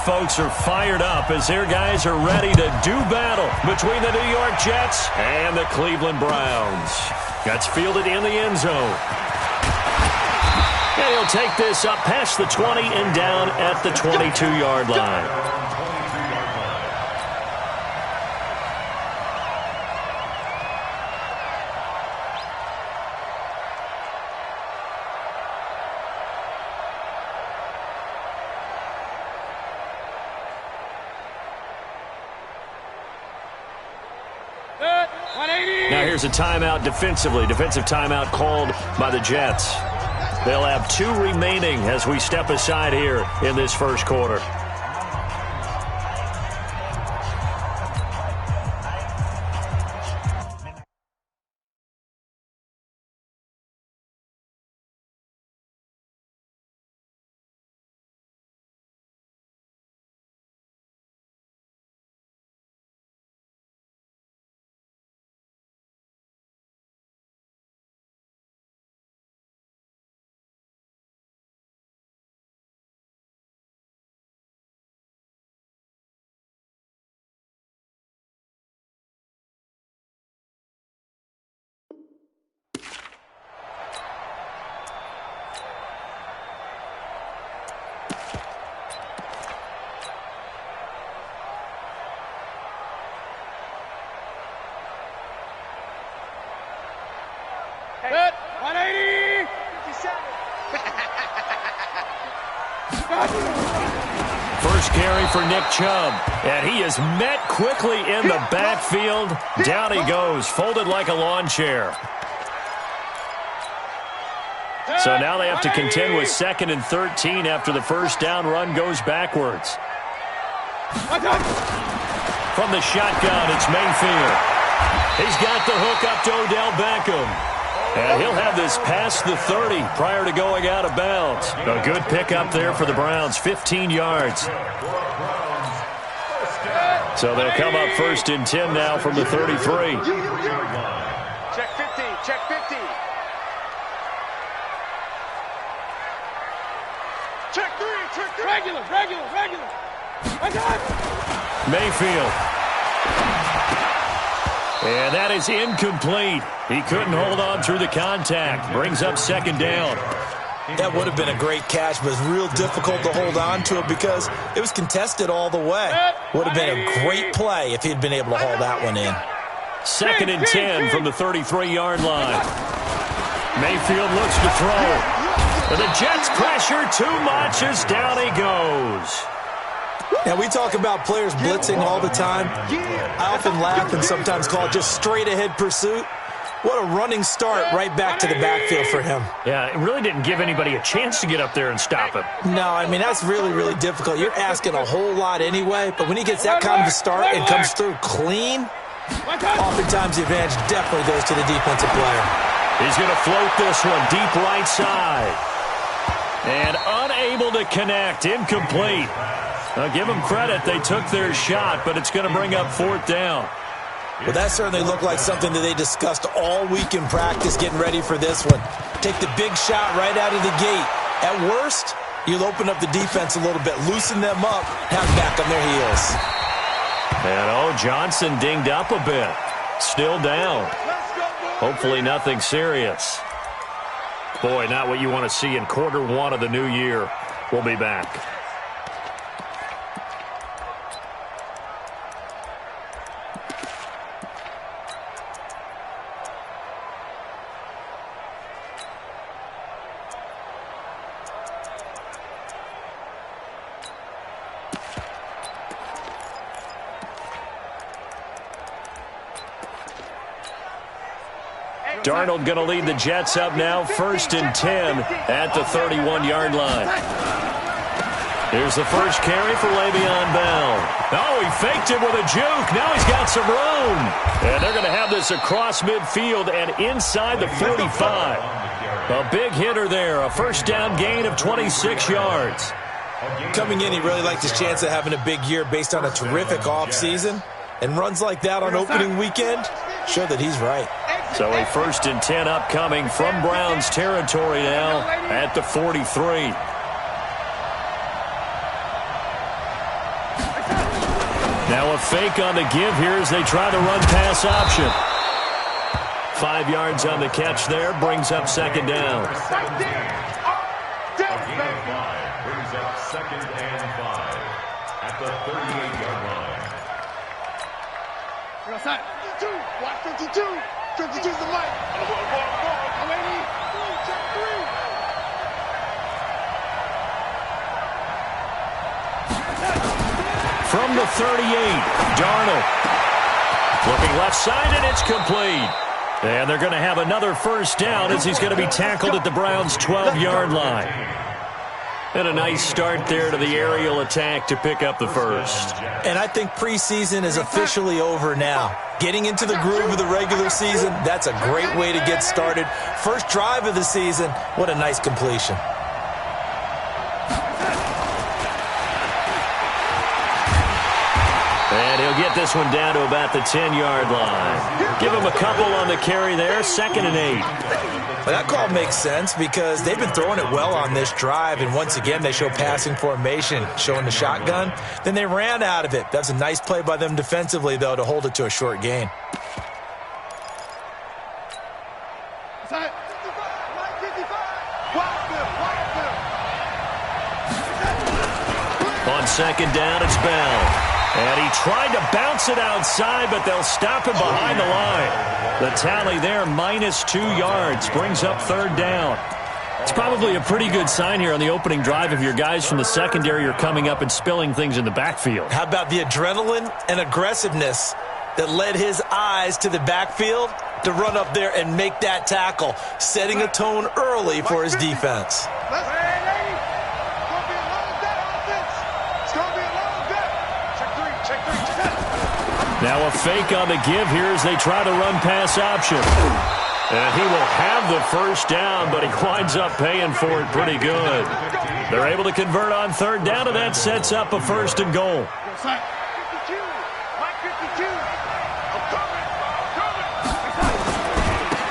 folks are fired up as their guys are ready to do battle between the New York Jets and the Cleveland Browns. That's fielded in the end zone. And he'll take this up past the 20 and down at the 22-yard line. Now here's a timeout defensively. Defensive timeout called by the Jets. They'll have 2 remaining as we step aside here in this first quarter. Hit, 180! 57. First carry for Nick Chubb, and he is met quickly in the backfield. Down he goes, folded like a lawn chair. So now they have to contend with 2nd and 13 after the first down run goes backwards. From the shotgun, it's Mayfield. He's got the hook up to Odell Beckham. And he'll have this past the 30 prior to going out of bounds. A good pickup there for the Browns, 15 yards. So they'll come up 1st and 10 now from the 33. Check 50, check 50. Check 3, check 3. Regular. I got it. Mayfield. And that is incomplete. He couldn't hold on through the contact. Brings up 2nd down. That would have been a great catch, but it's real difficult to hold on to it because it was contested all the way. Would have been a great play if he'd been able to haul that one in. 2nd and 10 from the 33-yard line. Mayfield looks to throw. But the Jets pressure too much as down he goes. Now, we talk about players blitzing all the time. I often laugh and sometimes call it just straight-ahead pursuit. What a running start right back to the backfield for him. Yeah, it really didn't give anybody a chance to get up there and stop him. No, I mean, that's really, really difficult. You're asking a whole lot anyway, but when he gets that kind of a start and comes through clean, oftentimes the advantage definitely goes to the defensive player. He's going to float this one deep right side. And unable to connect, incomplete. Now, give them credit. They took their shot, but it's going to bring up 4th down. Well, that certainly looked like something that they discussed all week in practice getting ready for this one. Take the big shot right out of the gate. At worst, you'll open up the defense a little bit, loosen them up, have them back on their heels. And, Johnson dinged up a bit. Still down. Hopefully nothing serious. Boy, not what you want to see in quarter 1 of the new year. We'll be back. Darnold going to lead the Jets up now, 1st and 10 at the 31-yard line. Here's the first carry for Le'Veon Bell. Oh, he faked it with a juke. Now he's got some room. And they're going to have this across midfield and inside the 45. A big hitter there, a first down gain of 26 yards. Coming in, he really liked his chance of having a big year based on a terrific offseason. And runs like that on opening weekend show that he's right. So a 1st and 10 upcoming from Browns territory now at the 43. Now a fake on the give here as they try the run-pass option. 5 yards on the catch there, brings up second down. Brings up second and 5 at the 38-yard line. Outside. 52. Watch 52. 52 is the mic. I'm 80. Check 3. From the 38, Darnold. Looking left side, and it's complete. And they're going to have another first down as he's going to be tackled at the Browns' 12-yard line. And a nice start there to the aerial attack to pick up the first. And I think preseason is officially over now. Getting into the groove of the regular season, that's a great way to get started. First drive of the season, what a nice completion. And he'll get this one down to about the 10-yard line. Give him a couple on the carry there, 2nd and 8. Well, that call makes sense because they've been throwing it well on this drive, and once again they show passing formation, showing the shotgun. Then they ran out of it. That's a nice play by them defensively, though, to hold it to a short gain. On second down, it's Bell. And he tried to bounce it outside, but they'll stop him behind the line. The tally there, -2 yards, brings up 3rd down. It's probably a pretty good sign here on the opening drive if your guys from the secondary are coming up and spilling things in the backfield. How about the adrenaline and aggressiveness that led his eyes to the backfield to run up there and make that tackle, setting a tone early for his defense. Now a fake on the give here as they try the run-pass option. And he will have the first down, but he winds up paying for it pretty good. They're able to convert on 3rd down, and that sets up a 1st and goal.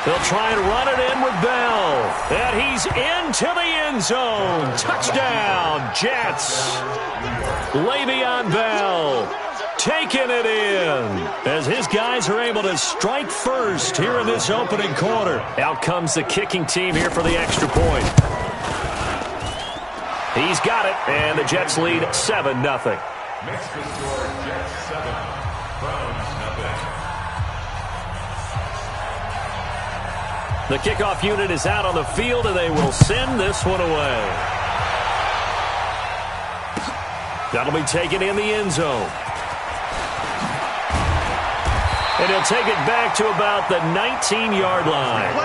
They'll try and run it in with Bell. And he's into the end zone. Touchdown, Jets. Le'Veon Bell taking it in as his guys are able to strike first here in this opening quarter. Out comes the kicking team here for the extra point. He's got it, and the Jets lead 7-0. Makes the score Jets 7, Browns 0. The kickoff unit is out on the field, and they will send this one away. That'll be taken in the end zone. And he'll take it back to about the 19-yard line.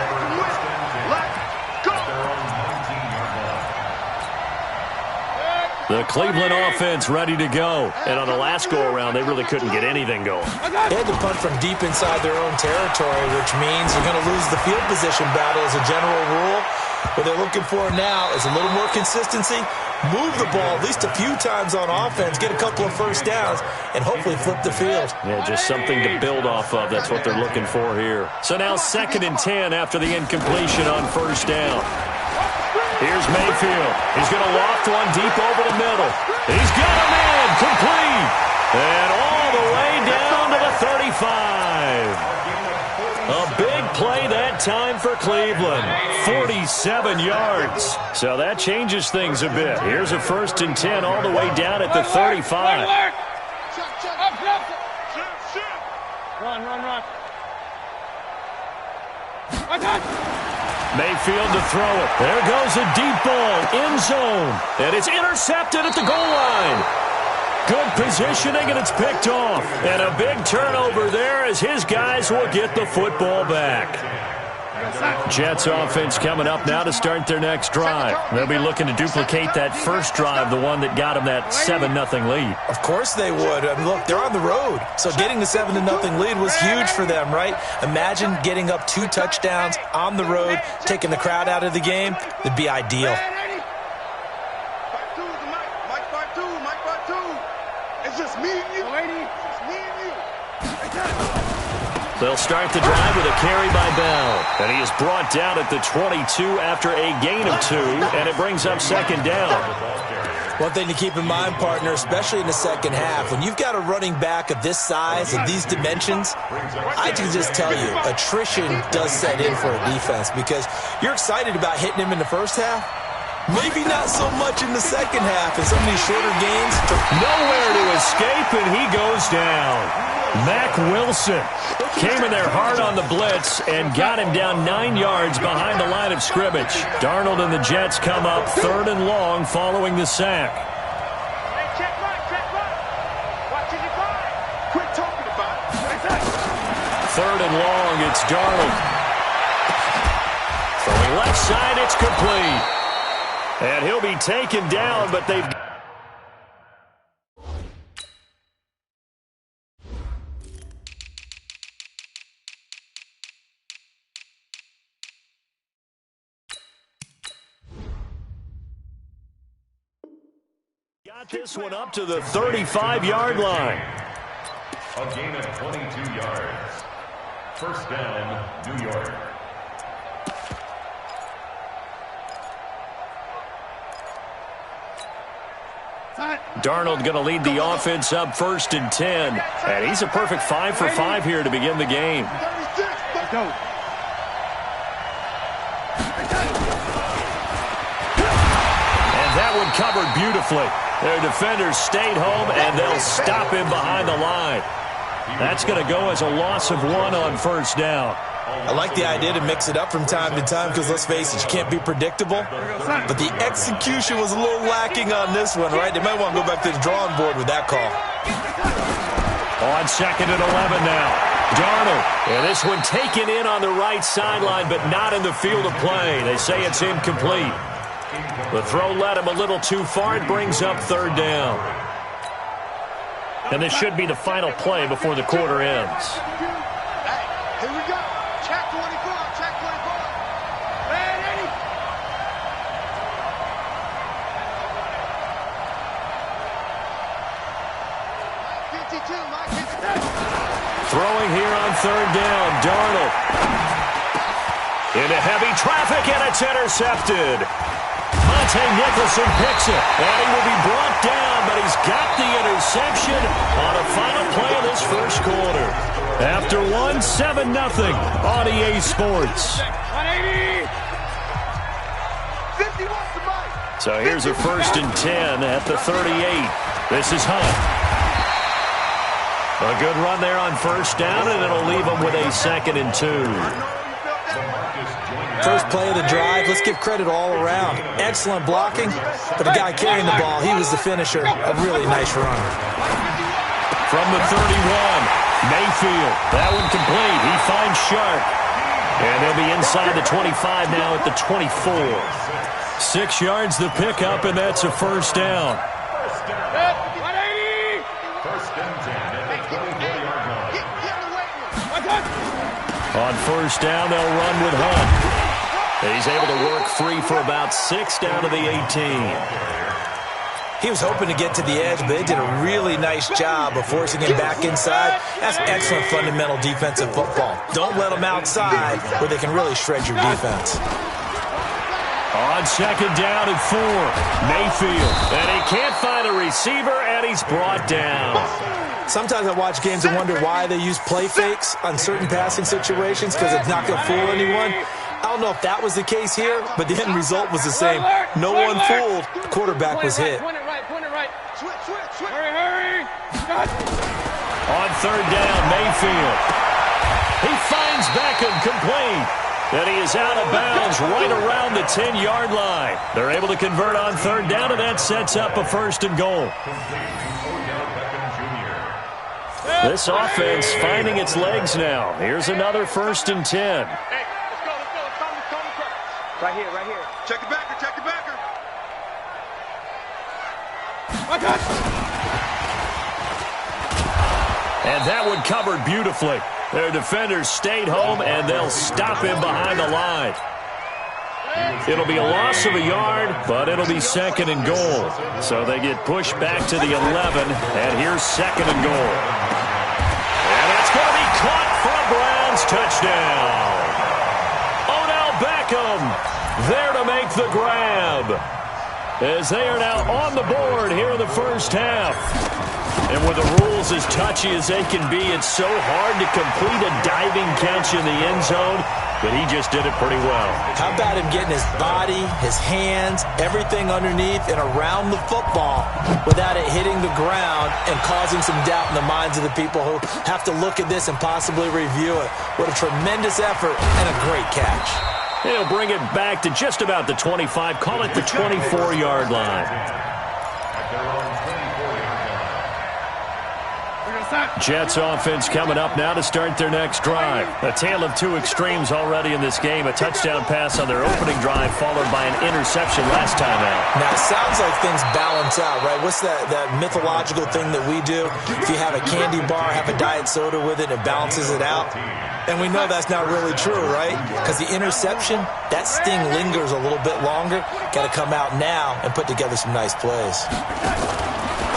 The Cleveland offense ready to go. And on the last go-around, they really couldn't get anything going. They had to punt from deep inside their own territory, which means you're going to lose the field position battle as a general rule. What they're looking for now is a little more consistency, move the ball at least a few times on offense, get a couple of first downs, and hopefully flip the field. Yeah, just something to build off of. That's what they're looking for here. So now 2nd and 10 after the incompletion on 1st down. Here's Mayfield. He's going to loft one deep over the middle. He's got a man complete. And all the way down to the 35. A big play that time for Cleveland. 47 yards. So that changes things a bit. Here's a 1st and 10 all the way down at the 35. Run. Mayfield to throw it. There goes a deep ball, end zone. And it's intercepted at the goal line. Good positioning, and it's picked off. And a big turnover there as his guys will get the football back. Jets offense coming up now to start their next drive. They'll be looking to duplicate that first drive, the one that got them that 7-0 lead. Of course they would. I mean, look, they're on the road. So getting the 7-0 lead was huge for them, right? Imagine getting up 2 touchdowns on the road, taking the crowd out of the game. It'd be ideal. It's just me and you. It's me and you. They'll start the drive with a carry by Bell. And he is brought down at the 22 after a gain of 2, and it brings up 2nd down. One thing to keep in mind, partner, especially in the second half, when you've got a running back of this size and these dimensions, I can just tell you, attrition does set in for a defense because you're excited about hitting him in the first half. Maybe not so much in the second half in some of these shorter games. Nowhere to escape, and he goes down. Mack Wilson came in there hard on the blitz and got him down 9 yards behind the line of scrimmage. Darnold and the Jets come up 3rd and long following the sack. Hey, check right. Watching your five. Quit talking about it. 3rd and long, it's Darnold. Throwing left side, it's complete. And he'll be taken down, but they've... got this one up to the 35-yard line. A gain of 22 yards. First down, New York. Darnold going to lead the offense up 1st and 10. And he's a perfect 5 for 5 here to begin the game. Let's go. And that one covered beautifully. Their defenders stayed home, and they'll stop him behind the line. That's going to go as a loss of 1 on 1st down. I like the idea to mix it up from time to time because, let's face it, you can't be predictable. But the execution was a little lacking on this one, right? They might want to go back to the drawing board with that call. On 2nd and 11 now. Darnold. And this one taken in on the right sideline, but not in the field of play. They say it's incomplete. The throw led him a little too far. It brings up 3rd down. And this should be the final play before the quarter ends. Hey, here we go. Check 24. Ready? Throwing here on 3rd down. Darnold. Into heavy traffic, and it's intercepted. Monte Nicholson picks it, and he will be brought down, but he's got the interception on a final play of this first quarter. After 7-0 on EA Sports. 180. 51 somebody. So here's a 1st and 10 at the 38. This is Hunt. A good run there on 1st down, and it'll leave him with a 2nd and 2. First play of the drive, let's give credit all around. Excellent blocking, but the guy carrying the ball, he was the finisher. A really nice run. From the 31, Mayfield. That one complete. He finds Sharp. And they'll be inside the 25 now at the 24. 6 yards the pickup, and that's a 1st down. 180. First and 10 at the 24-yard line. On 1st down, they'll run with Hunt. He's able to work free for about 6 down to the 18. He was hoping to get to the edge, but they did a really nice job of forcing him back inside. That's excellent fundamental defensive football. Don't let them outside where they can really shred your defense. On 2nd down and 4, Mayfield. And he can't find a receiver, and he's brought down. Sometimes I watch games and wonder why they use play fakes on certain passing situations because it's not going to fool anyone. I don't know if that was the case here, but the end result was the same. No one fooled. The quarterback was hit. Point it right. Switch. Hurry. On 3rd down, Mayfield. He finds Beckham complete. And he is out of bounds right around the 10-yard line. They're able to convert on 3rd down, and that sets up a 1st and goal. This offense finding its legs now. Here's another 1st and 10. Hey, let's go. Right here. Check the backer. And that one covered beautifully. Their defenders stayed home, and they'll stop him behind the line. It'll be a loss of a yard, but it'll be 2nd and goal. So they get pushed back to the 11, and here's 2nd and goal. And that's going to be caught for a Browns touchdown. Odell Beckham there to make the grab. as they are now on the board here in the first half. And with the rules as touchy as they can be, it's so hard to complete a diving catch in the end zone, but he just did it pretty well. How about him getting his body, his hands, everything underneath and around the football without it hitting the ground and causing some doubt in the minds of the people who have to look at this and possibly review it. What a tremendous effort and a great catch. He'll bring it back to just about the 25, call it the 24-yard line. Jets offense coming up now to start their next drive. A tale of two extremes already in this game. A touchdown pass on their opening drive followed by an interception last time out. Now, it sounds like things balance out, right? What's that mythological thing that we do? If you have a candy bar, have a diet soda with it, it balances it out. And we know that's not really true, right? Because the interception, that sting lingers a little bit longer. Got to come out now and put together some nice plays.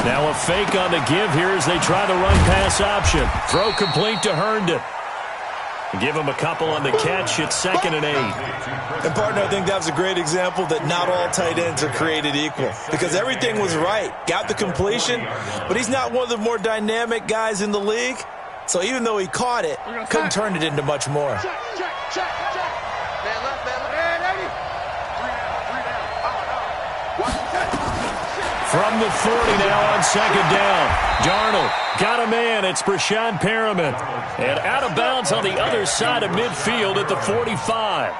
Now a fake on the give here as they try the run-pass option. Throw complete to Herndon. Give him a couple on the catch. It's 2nd and 8. And, partner, I think that was a great example that not all tight ends are created equal. Because everything was right. Got the completion, but he's not one of the more dynamic guys in the league. So even though he caught it, couldn't turn it into much more. Check. Man left. Man 80. 3 down. Watch the catch. From the 40 now on 2nd down. Darnold got a man. It's Brashad Perriman. And out of bounds on the other side of midfield at the 45.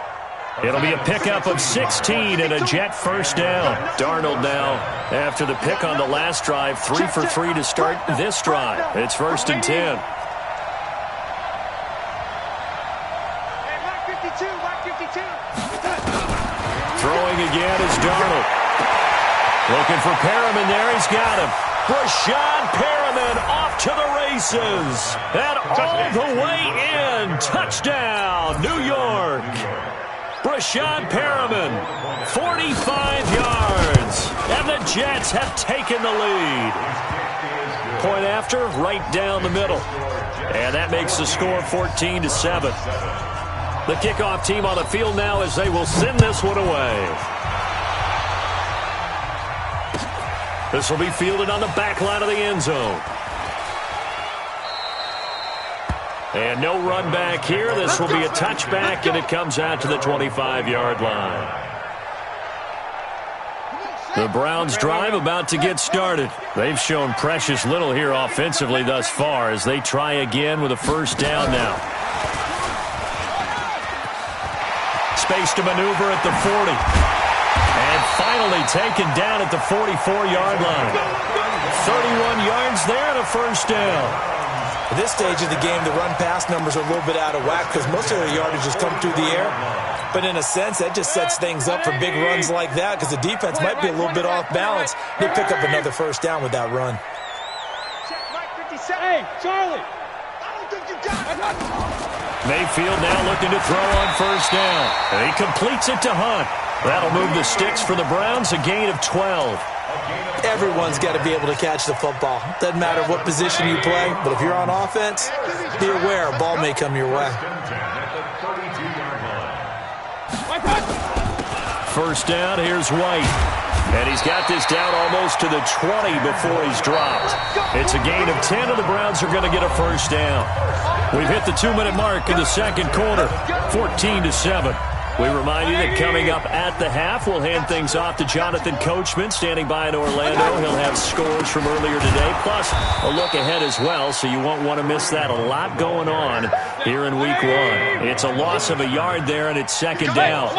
It'll be a pickup of 16 and a Jet first down. Darnold now, after the pick on the last drive, 3 for 3 to start this drive. It's 1st and 10. Throwing again is Darnold. Looking for Perriman there. He's got him. Brashad Perriman off to the races. And all the way in. Touchdown, New York. Brashad Perriman, 45 yards. And the Jets have taken the lead. Point after, right down the middle. And that makes the score 14-7. The kickoff team on the field now as they will send this one away. This will be fielded on the back line of the end zone. And no run back here. This will be a touchback, and it comes out to the 25-yard line. The Browns' drive about to get started. They've shown precious little here offensively thus far as they try again with a first down now. Space to maneuver at the 40. And finally taken down at the 44-yard line. 31 yards there and a first down. At this stage of the game, the run-pass numbers are a little bit out of whack because most of their yardage has come through the air. But in a sense, that just sets things up for big runs like that because the defense might be a little bit off balance. They pick up another first down with that run. Hey, Charlie. I don't think you got it. Mayfield now looking to throw on first down. And he completes it to Hunt. That'll move the sticks for the Browns, a gain of 12. Everyone's got to be able to catch the football. Doesn't matter what position you play, but if you're on offense, be aware a ball may come your way. First down, here's White. And he's got this down almost to the 20 before he's dropped. It's a gain of 10, and the Browns are going to get a first down. We've hit the 2-minute mark in the second quarter, 14-7. We remind you that coming up at the half, we'll hand things off to Jonathan Coachman, standing by in Orlando. He'll have scores from earlier today, plus a look ahead as well, so you won't want to miss that. A lot going on here in Week 1. It's a loss of a yard there, and it's second down.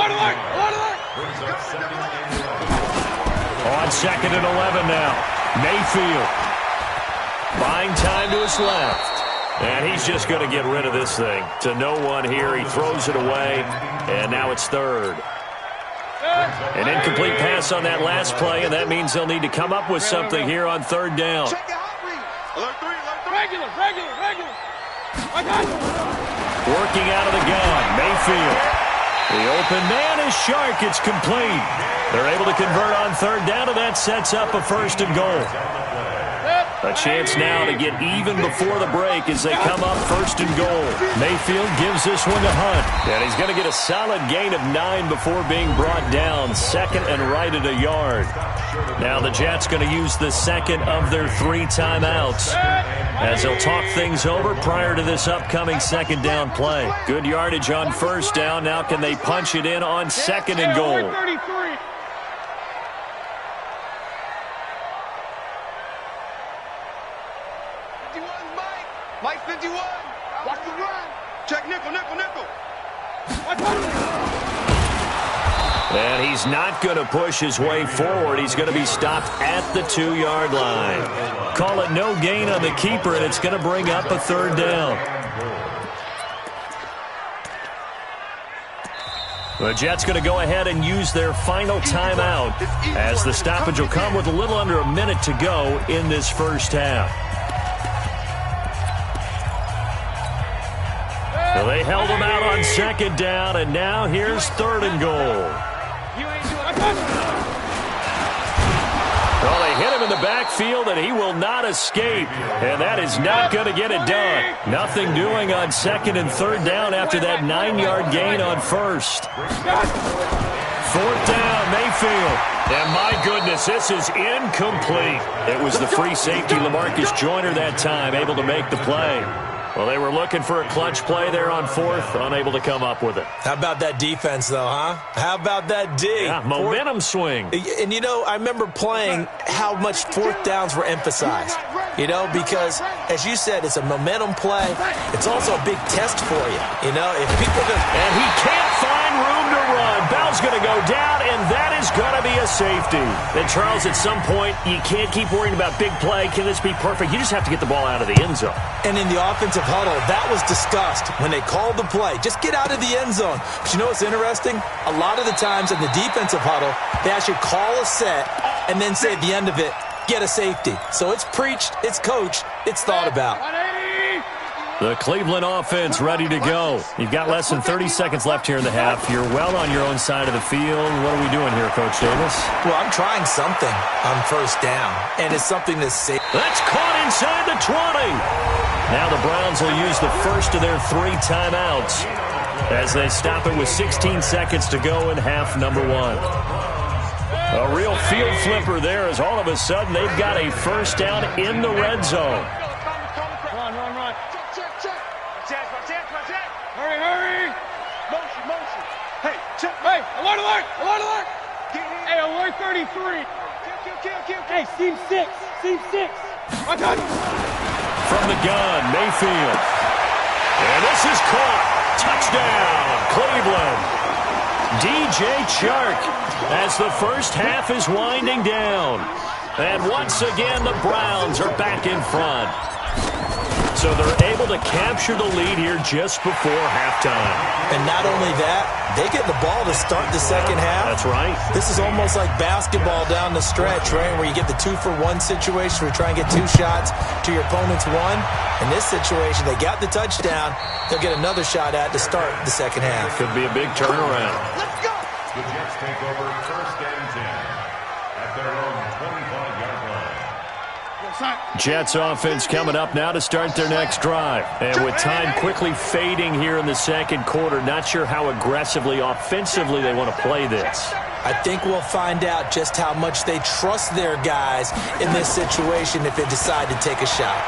On 2nd and 11 now. Mayfield buying time to his left. And he's just going to get rid of this thing. To no one here. He throws it away. And now it's third. An incomplete pass on that last play, and that means they'll need to come up with something here on third down. Regular. Working out of the gun, Mayfield. The open man is Shark. It's complete. They're able to convert on third down, and that sets up a 1st and goal. A chance now to get even before the break as they come up first and goal. Mayfield gives this one to Hunt. And he's going to get a solid gain of 9 before being brought down. Second and right at a yard. Now the Jets going to use the second of their 3 timeouts as they'll talk things over prior to this upcoming second down play. Good yardage on first down. Now can they punch it in on second and goal? Mike 51. Watch the run. Check nickel. And he's not going to push his way forward. He's going to be stopped at the 2-yard line. Call it no gain on the keeper, and it's going to bring up a third down. The Jets going to go ahead and use their final timeout as the stoppage will come with a little under a minute to go in this first half. So they held him out on second down, and now here's third and goal. Well, they hit him in the backfield, and he will not escape. And that is not going to get it done. Nothing doing on second and third down after that 9-yard gain on first. Fourth down, Mayfield. And my goodness, this is incomplete. It was the free safety, LaMarcus Joyner, that time, able to make the play. Well, they were looking for a clutch play there on fourth, unable to come up with it. How about that defense, though, huh? How about that D? Yeah, momentum swing. And, you know, I remember playing how much fourth downs were emphasized, you know, because, as you said, it's a momentum play. It's also a big test for you, you know. If people just... And he can't find room to run. Bell's going to go down, and that is going to be a safety. And, Charles, at some point, you can't keep worrying about big play. Can this be perfect? You just have to get the ball out of the end zone. And in the offensive huddle, that was discussed when they called the play. Just get out of the end zone. But you know what's interesting? A lot of the times in the defensive huddle, they actually call a set and then say at the end of it, get a safety. So it's preached, it's coached, it's thought about. The Cleveland offense ready to go. You've got less than 30 seconds left here in the half. You're well on your own side of the field. What are we doing here, Coach Davis? Well, I'm trying something on first down, and it's something that's safe. That's caught inside the 20. Now the Browns will use the first of their 3 timeouts as they stop it with 16 seconds to go in half number 1. A real field flipper there as all of a sudden they've got a first down in the red zone. Run. Check. Hurry. Motion. Hey, check. Hey, alert. Hey, alert 33. Kill. Hey, seam 6. Watch out. From the gun, Mayfield. And this is caught. Touchdown, Cleveland. DJ Chark as the first half is winding down. And once again, the Browns are back in front. So they're able to capture the lead here just before halftime. And not only that, they get the ball to start the second half. That's right. This is almost like basketball down the stretch, right, where you get the 2-for-1 situation where you try and get 2 shots to your opponent's 1. In this situation, they got the touchdown. They'll get another shot at to start the second half. Could be a big turnaround. Let's go. The Jets take over first and 10 at their own 25-yard line. Jets offense coming up now to start their next drive. And with time quickly fading here in the second quarter, not sure how aggressively, offensively they want to play this. I think we'll find out just how much they trust their guys in this situation if they decide to take a shot.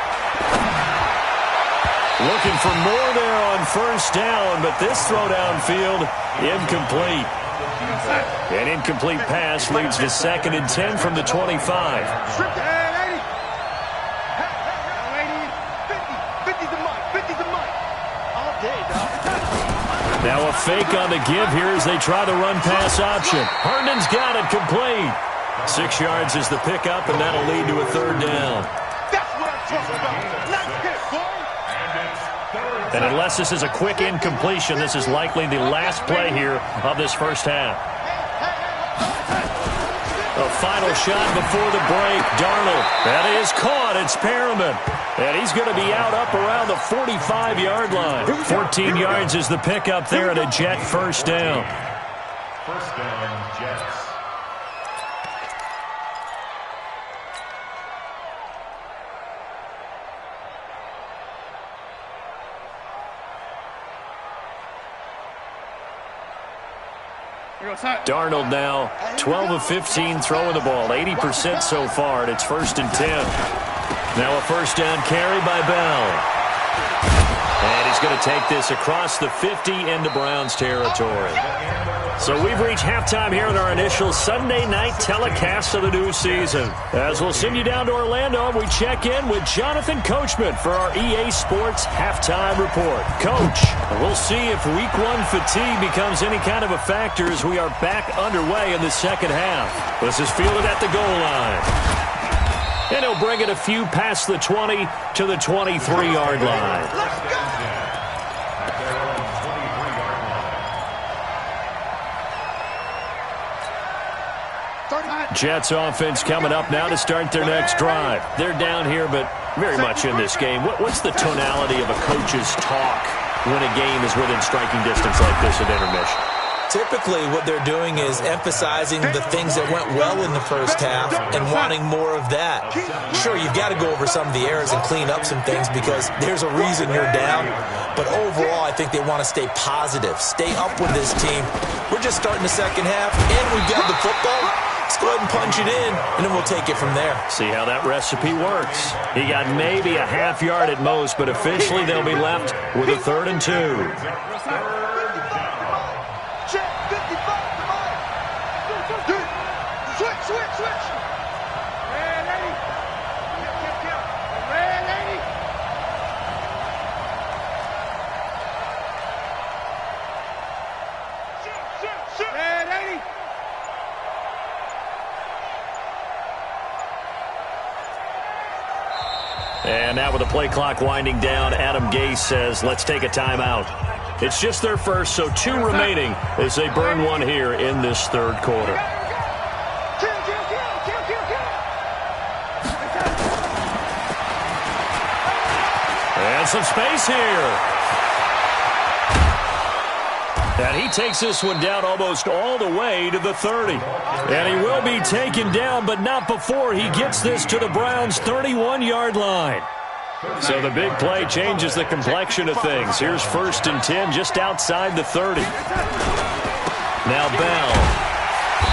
Looking for more there on first down, but this throw downfield, incomplete. An incomplete pass leads to second and 10 from the 25. Now a fake on the give here as they try the run-pass option. Herndon's got it complete. 6 yards is the pickup, and that'll lead to a third down. That's what I'm talking about. Not hit, boy. And unless this is a quick incompletion, this is likely the last play here of this first half. A final shot before the break. Darnold. That is caught. It's Perriman. And he's going to be out up around the 45-yard line. 14 yards is the pickup there at a Jet first down. First down, Jets. Darnold now 12 of 15 throwing the ball, 80% so far, and it's 1st and 10. Now a first down carry by Bell. And he's going to take this across the 50 into Browns territory. So we've reached halftime here in our initial Sunday night telecast of the new season. As we'll send you down to Orlando, we check in with Jonathan Coachman for our EA Sports Halftime Report. Coach, we'll see if Week 1 fatigue becomes any kind of a factor as we are back underway in the second half. This is fielded at the goal line. And he'll bring it a few past the 20 to the 23-yard line. Let's go! Jets offense coming up now to start their next drive. They're down here, but very much in this game. What's the tonality of a coach's talk when a game is within striking distance like this at intermission? Typically, what they're doing is emphasizing the things that went well in the first half and wanting more of that. Sure, you've got to go over some of the errors and clean up some things because there's a reason you're down. But overall, I think they want to stay positive, stay up with this team. We're just starting the second half, and we've got the football. Let's go ahead and punch it in, and then we'll take it from there. See how that recipe works. He got maybe a half yard at most, but officially they'll be left with a 3rd and 2. And now with the play clock winding down, Adam Gase says, let's take a timeout. It's just their first, so 2 remaining as they burn one here in this 3rd quarter. And some space here. And he takes this one down almost all the way to the 30. And he will be taken down, but not before he gets this to the Browns' 31-yard line. So the big play changes the complexion of things. Here's 1st and 10 just outside the 30. Now Bell.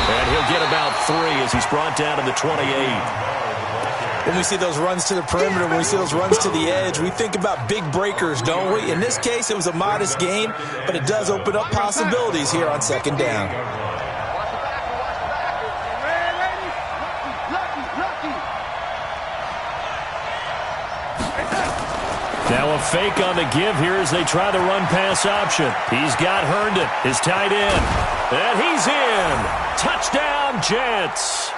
And he'll get about 3 as he's brought down to the 28. When we see those runs to the perimeter, when we see those runs to the edge, we think about big breakers, don't we? In this case, it was a modest gain, but it does open up possibilities here on 2nd down. Now a fake on the give here as they try the run-pass option. He's got Herndon, his tight end. And he's in. Touchdown, Jets.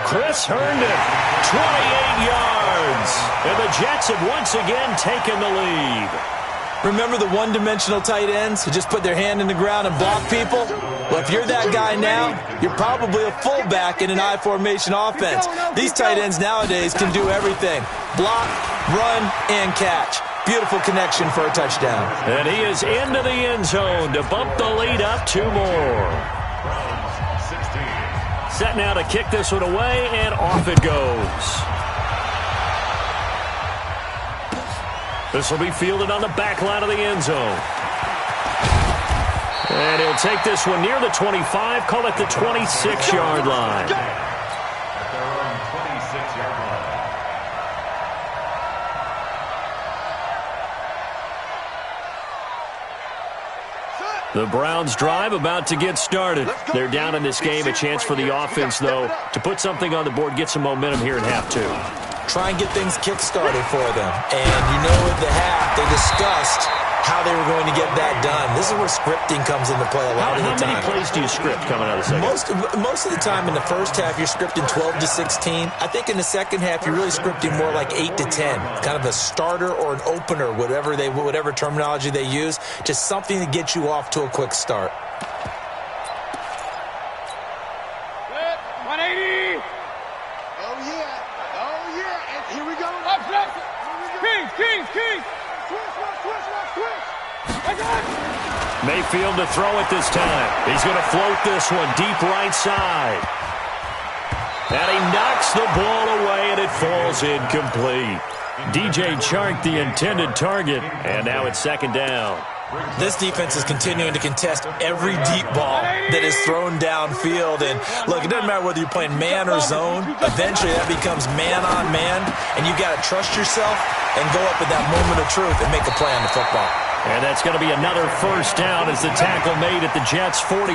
Chris Herndon, 28 yards. And the Jets have once again taken the lead. Remember the one-dimensional tight ends who just put their hand in the ground and block people? Well, if you're that guy now, you're probably a fullback in an I-formation offense. These tight ends nowadays can do everything. Block, run, and catch. Beautiful connection for a touchdown. And he is into the end zone to bump the lead up 2 more. Set now to kick this one away, and off it goes. This will be fielded on the back line of the end zone. And he'll take this one near the 25, call it the 26-yard line. The Browns drive about to get started. They're down in this game. A chance for the offense, though, to put something on the board, get some momentum here in half 2. Try and get things kick-started for them. And you know at the half, they discussed how they were going to get that done. This is where scripting comes into play a lot of the time. How many plays do you script coming out of the second? Most of the time in the first half, you're scripting 12 to 16. I think in the second half, you're really scripting more like 8 to 10. Kind of a starter or an opener, whatever terminology they use. Just something to get you off to a quick start. 180. Oh, yeah. Oh, yeah. And here we go. Up, left. King. Mayfield to throw it this time. He's going to float this one deep right side. And he knocks the ball away, and it falls incomplete. DJ Chark, the intended target, and now it's 2nd down. This defense is continuing to contest every deep ball that is thrown downfield. And look, it doesn't matter whether you're playing man or zone. Eventually, that becomes man on man, and you got to trust yourself and go up at that moment of truth and make a play on the football. And that's going to be another first down as the tackle made at the Jets' 43.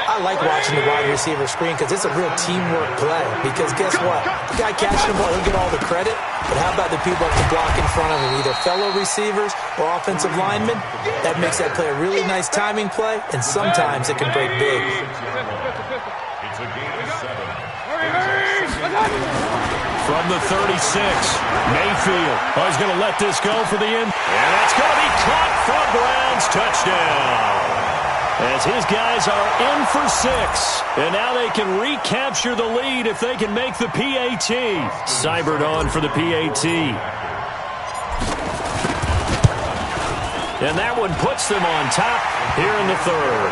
I like watching the wide receiver screen because it's a real teamwork play. Because guess what? The guy catching the ball, he'll get all the credit. But how about the people up the block in front of him, either fellow receivers or offensive linemen? That makes that play a really nice timing play, and sometimes it can break big. It's a gain of 7. From the 36, Mayfield. Oh, he's going to let this go for the end. And that's going to be caught for Browns. Touchdown. As his guys are in for 6. And now they can recapture the lead if they can make the PAT. Seibert on for the PAT. And that one puts them on top here in the third.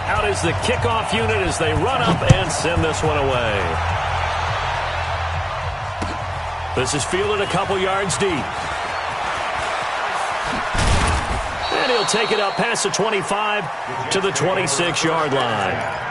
Out is the kickoff unit as they run up and send this one away. This is fielded a couple yards deep. And he'll take it up past the 25 to the 26-yard line.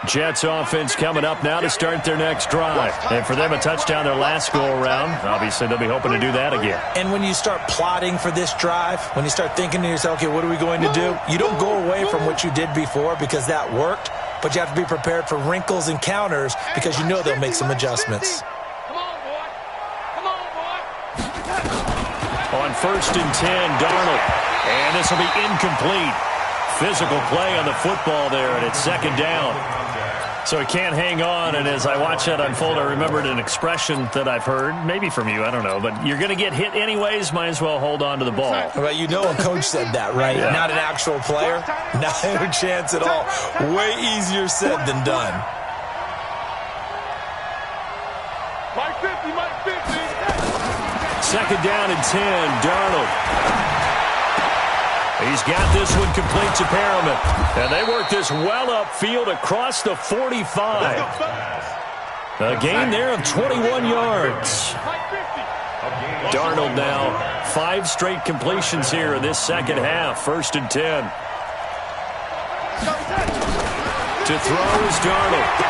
Jets offense coming up now to start their next drive. And for them, a touchdown their last go-around. Obviously, they'll be hoping to do that again. And when you start plotting for this drive, when you start thinking to yourself, okay, what are we going to do? You don't go away from what you did before because that worked, but you have to be prepared for wrinkles and counters because you know they'll make some adjustments. On 1st and 10, Darnold. And this will be incomplete. Physical play on the football there, and it's 2nd down. So he can't hang on, and as I watch that unfold, I remembered an expression that I've heard, maybe from you, I don't know, but you're going to get hit anyways, might as well hold on to the ball. Well, you know a coach said that, right? Yeah. Not an actual player. Not a chance at all. Way easier said than done. Mike 50, Mike 50. 2nd down and 10, Darnold. He's got this one complete to Perriman. And they work this well upfield across the 45. A gain there of 21 yards. Darnold now 5 straight completions here in this second half. 1st and 10. To throw is Darnold.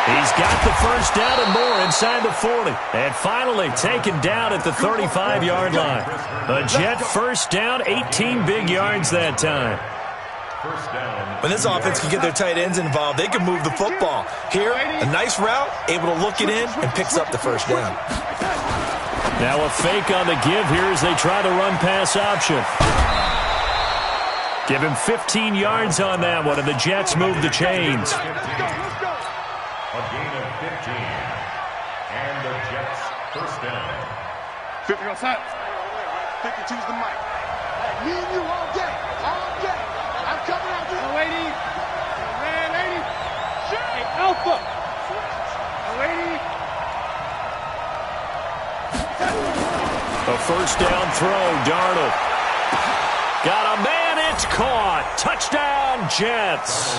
He's got the first down and more inside the 40. And finally taken down at the 35-yard line. A Jet first down, 18 big yards that time. When this offense can get their tight ends involved, they can move the football. Here, a nice route, able to look it in, and picks up the first down. Now a fake on the give here as they try the run-pass option. Give him 15 yards on that one, and the Jets move the chains. A gain of 15. And the Jets first down. 50 on side. 50 choose the mic. Me and you all day. All day. I'm coming out. Lady. Man, lady. Hey, Alpha. Lady. A first down throw, Darnold. Got a man, it's caught. Touchdown, Jets.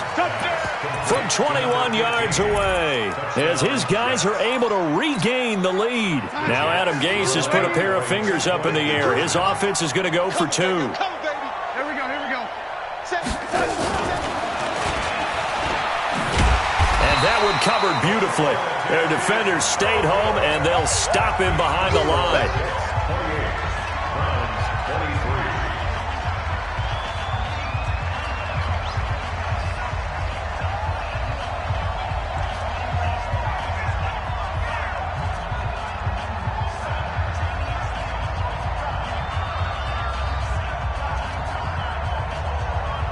From 21 yards away, as his guys are able to regain the lead. Now Adam Gase has put a pair of fingers up in the air. His offense is going to go for 2. Here we go, here we go. And that one covered beautifully. Their defenders stayed home, and they'll stop him behind the line.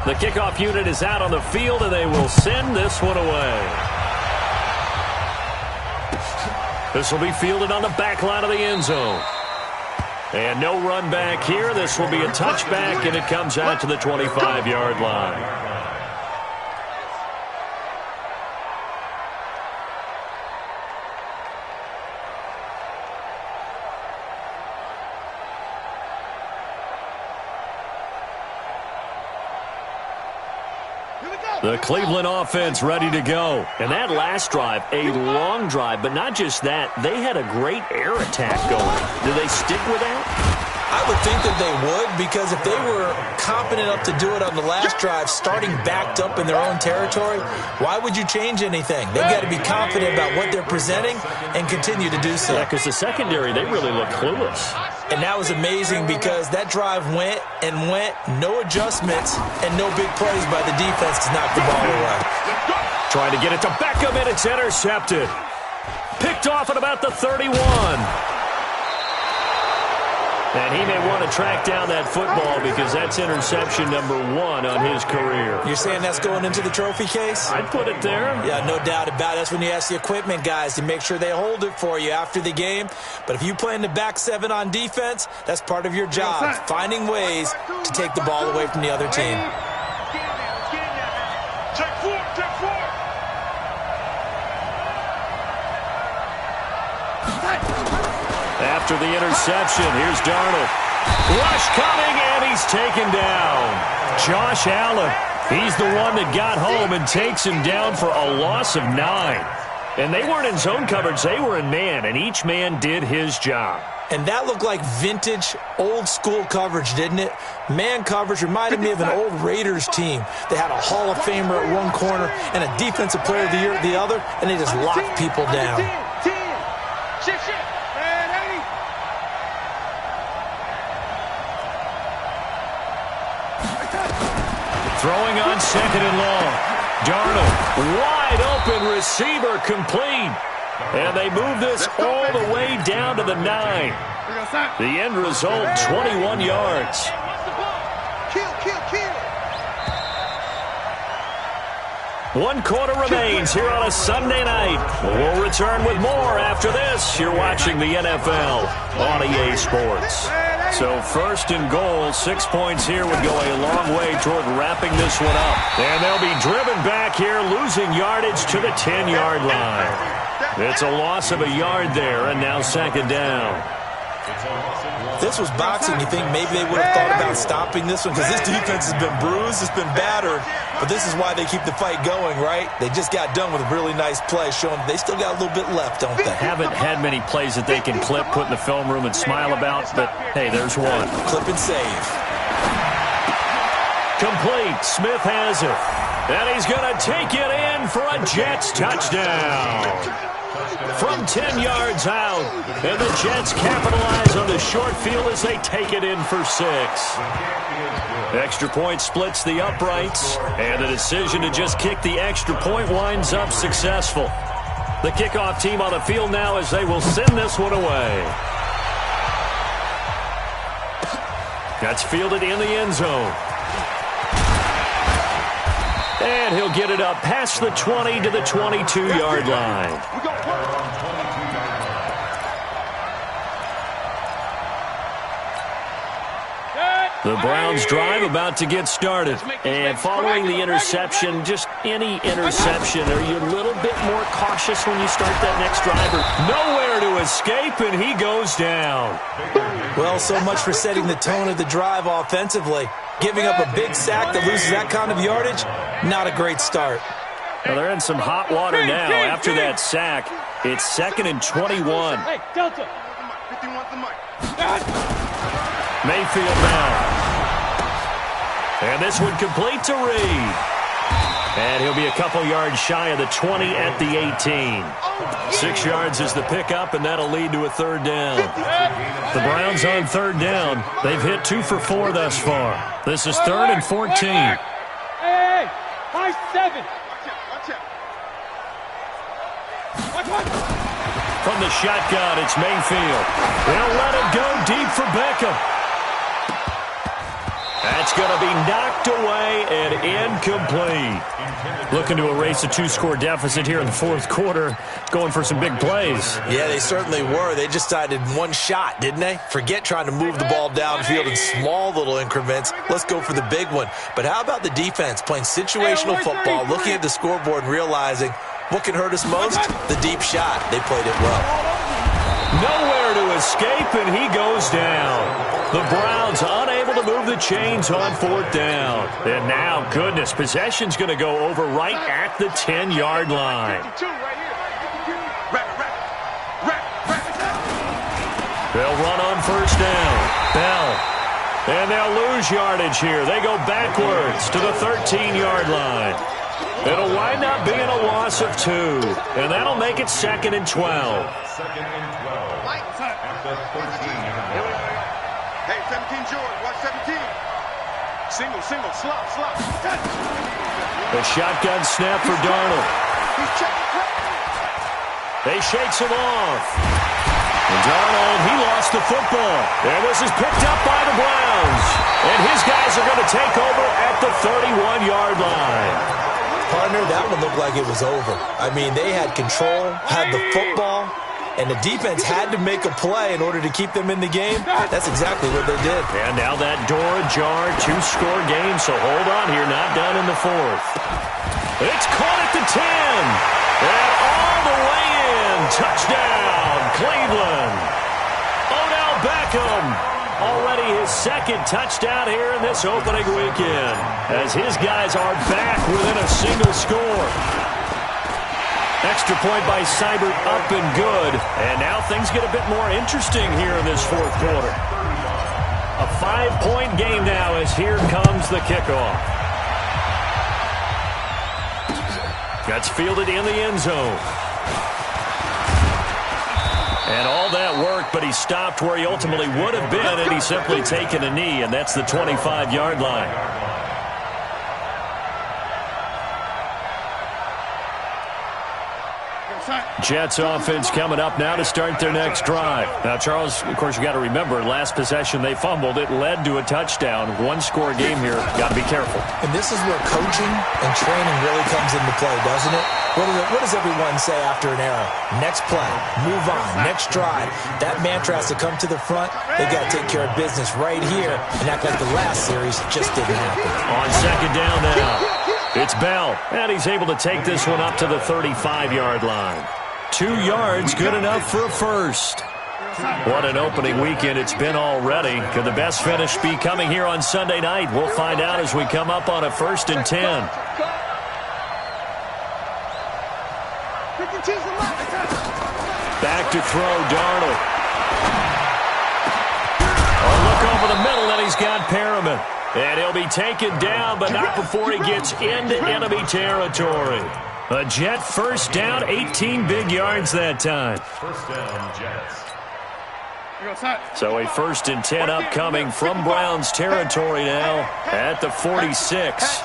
The kickoff unit is out on the field, and they will send this one away. This will be fielded on the back line of the end zone. And no run back here. This will be a touchback, and it comes out to the 25-yard line. The Cleveland offense ready to go. And that last drive, a long drive, but not just that. They had a great air attack going. Do they stick with that? I would think that they would, because if they were confident enough to do it on the last drive, starting backed up in their own territory, why would you change anything? They've got to be confident about what they're presenting and continue to do so. Yeah, because the secondary, they really look clueless. And that was amazing because that drive went and went, no adjustments, and no big plays by the defense to knock the ball away. Trying to get it to Beckham, and it's intercepted. Picked off at about the 31. And he may want to track down that football because that's interception number 1 on his career. You're saying that's going into the trophy case? I'd put it there. Yeah, no doubt about it. That's when you ask the equipment guys to make sure they hold it for you after the game. But if you play in the back 7 on defense, that's part of your job, finding ways to take the ball away from the other team. Check 4, check 4. After the interception, here's Darnold. Rush coming, and he's taken down. Josh Allen, he's the one that got home and takes him down for a loss of 9. And they weren't in zone coverage, they were in man, and each man did his job. And that looked like vintage, old-school coverage, didn't it? Man coverage reminded me of an old Raiders team. They had a Hall of Famer at one corner and a Defensive Player of the Year at the other, and they just locked people down. Throwing on 2nd and long. Darnold, wide open receiver, complete. And they move this all the way down to the 9. The end result, 21 yards. One quarter remains here on a Sunday night. We'll return with more after this. You're watching the NFL on EA Sports. So 1st and goal, 6 points here would go a long way toward wrapping this one up. And they'll be driven back here, losing yardage to the 10-yard line. It's a loss of a yard there, and now 2nd down. This was boxing. You think maybe they would have thought about stopping this one because this defense has been bruised, it's been battered, but this is why they keep the fight going, right? They just got done with a really nice play, showing they still got a little bit left, don't they? Haven't had many plays that they can clip, put in the film room, and smile about, but hey, there's one. Clip and save. Complete. Smith has it. And he's going to take it in for a Jets touchdown. From 10 yards out, and the Jets capitalize on the short field as they take it in for 6. Extra point splits the uprights, and the decision to just kick the extra point winds up successful. The kickoff team on the field now as they will send this one away. That's fielded in the end zone. And he'll get it up past the 20 to the 22-yard line. The Browns drive about to get started. And following the interception, just any interception, are you a little bit more cautious when you start that next drive? Nowhere to escape, and he goes down. Well, so much for setting the tone of the drive offensively. Giving up a big sack that loses that kind of yardage, not a great start. Well, they're in some hot water now after that sack. It's 2nd and 21. Hey, Delta. Mayfield now. And this one complete to Reed. And he'll be a couple yards shy of the 20 at the 18. 6 yards is the pickup, and that'll lead to a 3rd down. The Browns on 3rd down. They've hit 2 for 4 thus far. This is 3rd and 14. Hey, high 7. From the shotgun, it's Mayfield. They'll let it go deep for Beckham. That's going to be knocked away and incomplete. Looking to erase a 2-score deficit here in the 4th quarter, going for some big plays. Yeah, they certainly were. They just decided one shot, didn't they? Forget trying to move the ball downfield in small little increments. Let's go for the big one. But how about the defense playing situational football, looking at the scoreboard and realizing what can hurt us most? The deep shot. They played it well. Nowhere to escape, and he goes down. The Browns unable able to move the chains on 4th down. And now, goodness, possession's going to go over right at the 10-yard line. They'll run on 1st down. Bell. And they'll lose yardage here. They go backwards to the 13-yard line. It'll wind up being a loss of 2. And that'll make it 2nd and 12. 2nd and 12. At the 13-yard line. Hey, 17 George, watch 17. Single, slot. A shotgun snap for Darnold. He's checking. They shakes him off. And Darnold, he lost the football. And this is picked up by the Browns. And his guys are going to take over at the 31-yard line. Partner, that one looked like it was over. I mean, they had control, had the football, and the defense had to make a play in order to keep them in the game. That's exactly what they did. And now that door ajar, 2-score game, so hold on here, not done in the 4th. It's caught at the 10. And all the way in. Touchdown, Cleveland. Odell Beckham. Already his 2nd touchdown here in this opening weekend, as his guys are back within a single score. Extra point by Seibert up and good. And now things get a bit more interesting here in this 4th quarter. A 5-point game now as here comes the kickoff. Gets fielded in the end zone. And all that work, but he stopped where he ultimately would have been, and he's simply taken a knee, and that's the 25-yard line. Jets offense coming up now to start their next drive. Now, Charles, of course, you got to remember, last possession they fumbled. It led to a touchdown. 1-score game here. Got to be careful. And this is where coaching and training really comes into play, doesn't it? What does everyone say after an error? Next play, move on, next drive. That mantra has to come to the front. They got to take care of business right here and act like the last series just didn't happen. On 2nd down now, it's Bell, and he's able to take this one up to the 35-yard line. 2 yards, good enough for a first. What an opening weekend it's been already. Could the best finish be coming here on Sunday night? We'll find out as we come up on a 1st and 10. Back to throw, Darnold. Oh, look over the middle, and he's got Perriman. And he'll be taken down, but not before he gets into enemy territory. A Jet 1st down, 18 big yards that time. 1st down, Jets. So a 1st and 10 upcoming from Browns territory now at the 46.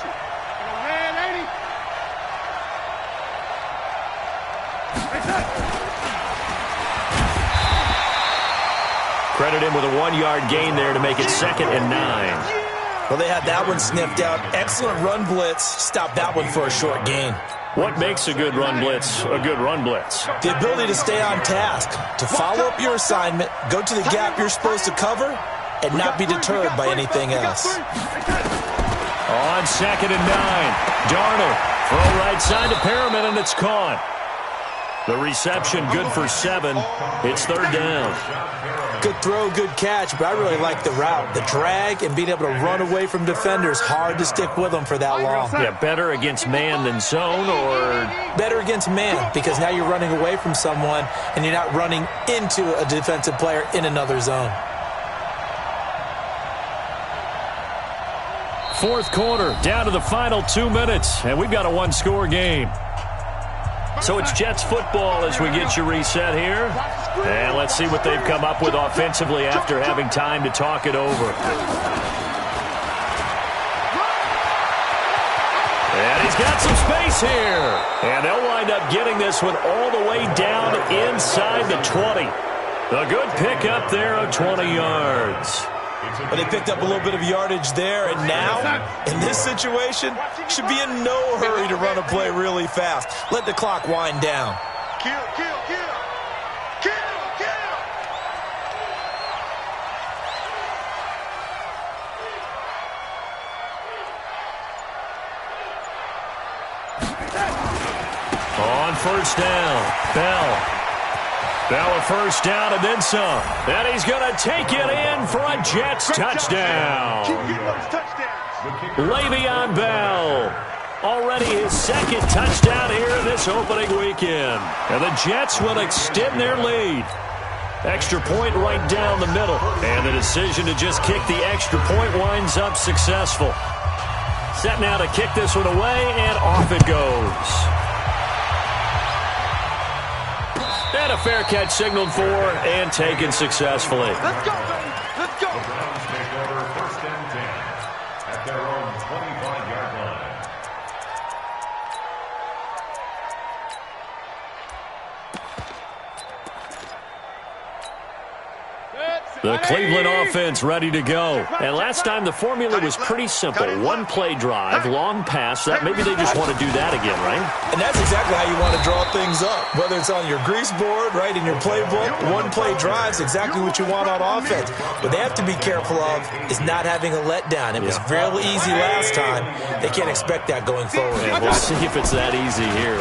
Credit him with a 1-yard gain there to make it 2nd and 9. Well, they had that one sniffed out. Excellent run blitz. Stop that one for a short gain. What makes a good run blitz a good run blitz? The ability to stay on task, to follow up your assignment, go to the gap you're supposed to cover, and not be deterred by anything else. On 2nd and 9, Darnold, throw right side to Perriman, and it's caught. The reception good for 7. It's 3rd down. Good throw, good catch, but I really like the route. The drag and being able to run away from defenders, hard to stick with them for that long. Yeah, better against man than zone, or? Better against man, because now you're running away from someone and you're not running into a defensive player in another zone. 4th quarter, down to the final 2 minutes, and we've got a 1-score game. So it's Jets football as we get you reset here. And let's see what they've come up with offensively after having time to talk it over. And he's got some space here. And they'll wind up getting this one all the way down inside the 20. A good pickup there of 20 yards. But they picked up a little bit of yardage there, and now, in this situation, should be in no hurry to run a play really fast. Let the clock wind down. Kill. On 1st down, Bell. Now a first down and then some. And he's going to take it in for a Jets touchdown. Le'Veon Bell. Already his second touchdown here this opening weekend. And the Jets will extend their lead. Extra point right down the middle. And the decision to just kick the extra point winds up successful. Set now to kick this one away, and off it goes. And a fair catch signaled for and taken successfully. Let's go, baby. Let's go. The Browns take over 1st and 10 at their own 25-yard line. The Cleveland offense ready to go. And last time the formula was pretty simple. One play drive, long pass. That maybe they just want to do that again, right? And that's exactly how you want to draw things up. Whether it's on your grease board, right, in your playbook, one play drive's exactly what you want on offense. What they have to be careful of is not having a letdown. It was real easy last time. They can't expect that going forward. And we'll see if it's that easy here.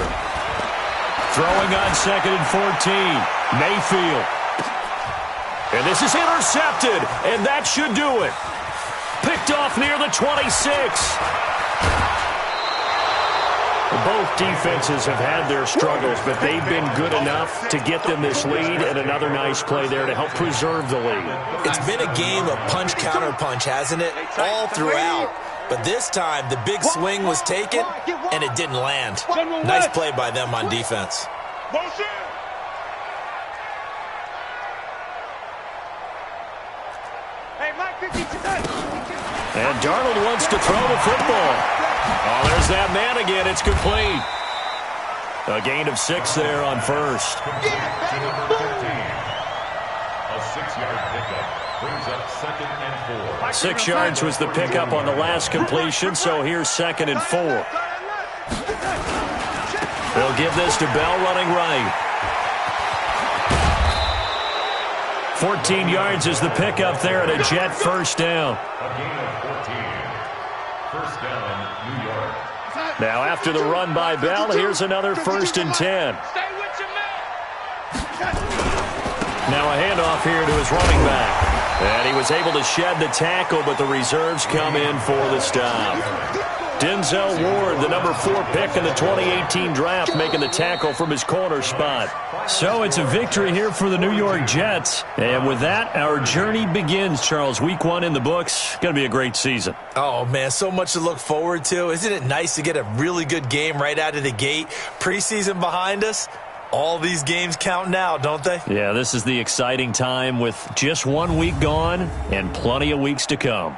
Throwing on 2nd and 14. Mayfield. And this is intercepted, and that should do it. Picked off near the 26. Both defenses have had their struggles, but they've been good enough to get them this lead, and another nice play there to help preserve the lead. It's been a game of punch-counter-punch, hasn't it? All throughout. But this time, the big swing was taken, and it didn't land. Nice play by them on defense. And Darnold wants to throw the football. Oh, there's that man again. It's complete. A gain of 6 there on first. A 6-yard pickup brings up 2nd and 4. 6 yards was the pickup on the last completion, so here's 2nd and 4. They'll give this to Bell running right. 14 yards is the pickup there at a Jet first down. A gain of 14. First down, New York. Now after the run by Bell, here's another 1st and 10. Now a handoff here to his running back. And he was able to shed the tackle, but the reserves come in for the stop. Denzel Ward, the number 4 pick in the 2018 draft, making the tackle from his corner spot. So it's a victory here for the New York Jets. And with that, our journey begins, Charles. Week 1 in the books. Going to be a great season. Oh, man, so much to look forward to. Isn't it nice to get a really good game right out of the gate? Preseason behind us. All these games count now, don't they? Yeah, this is the exciting time with just 1 week gone and plenty of weeks to come.